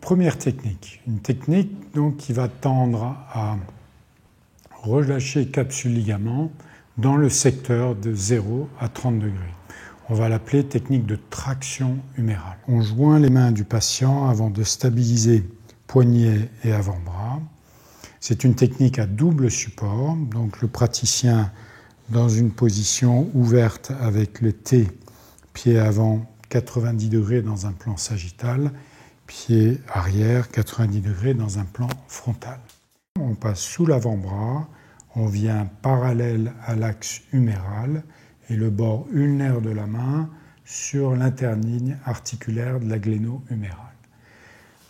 Première technique, une technique donc qui va tendre à relâcher capsule-ligament dans le secteur de 0 à 30 degrés. On va l'appeler technique de traction humérale. On joint les mains du patient avant de stabiliser poignet et avant-bras. C'est une technique à double support, donc le praticien dans une position ouverte avec le T, pied avant 90 degrés dans un plan sagittal, pied arrière 90 degrés dans un plan frontal. On passe sous l'avant-bras, on vient parallèle à l'axe huméral et le bord ulnaire de la main sur l'interligne articulaire de la gléno-humérale.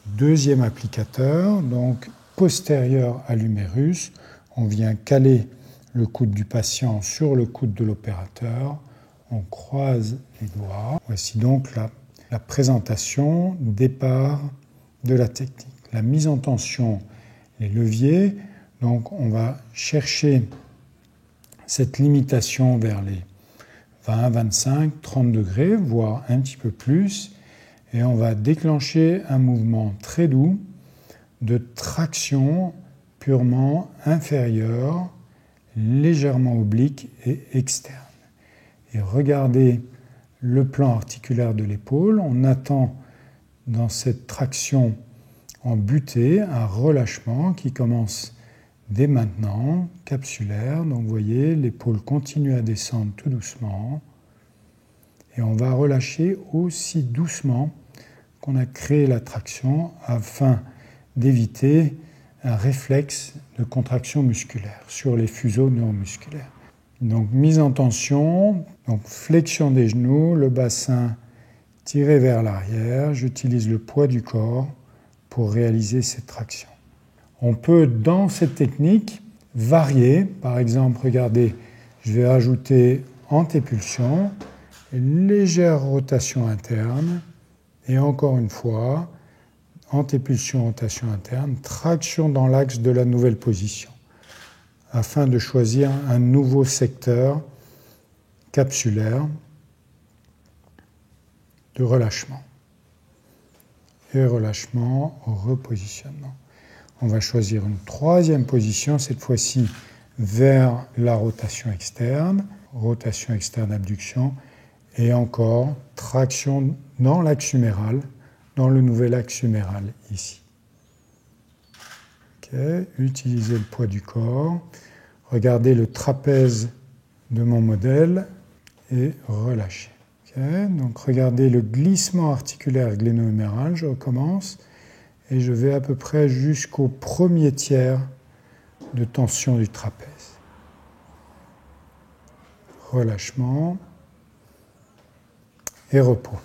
Deuxième applicateur, donc postérieur à l'humérus, on vient caler le coude du patient sur le coude de l'opérateur, on croise les doigts. Voici donc la présentation, départ de la technique. La mise en tension, les leviers, donc on va chercher cette limitation vers les 20, 25, 30 degrés, voire un petit peu plus, et on va déclencher un mouvement très doux de traction purement inférieure, légèrement oblique et externe. Et regardez le plan articulaire de l'épaule, on attend dans cette traction en butée un relâchement qui commence dès maintenant, capsulaire. Donc vous voyez, l'épaule continue à descendre tout doucement et on va relâcher aussi doucement qu'on a créé la traction afin d'éviter un réflexe de contraction musculaire sur les fuseaux neuromusculaires. Donc mise en tension, donc flexion des genoux, le bassin tiré vers l'arrière, j'utilise le poids du corps pour réaliser cette traction. On peut dans cette technique varier, par exemple regardez, je vais ajouter antépulsion, une légère rotation interne et encore une fois, antépulsion, rotation interne, traction dans l'axe de la nouvelle position, afin de choisir un nouveau secteur capsulaire de relâchement. Et relâchement, repositionnement. On va choisir une troisième position, cette fois-ci vers la rotation externe abduction, et encore traction dans l'axe huméral, dans le nouvel axe huméral ici. Okay. Utilisez le poids du corps. Regardez le trapèze de mon modèle et relâchez. Okay. Donc regardez le glissement articulaire gléno-huméral. Je recommence et je vais à peu près jusqu'au premier tiers de tension du trapèze. Relâchement et repos.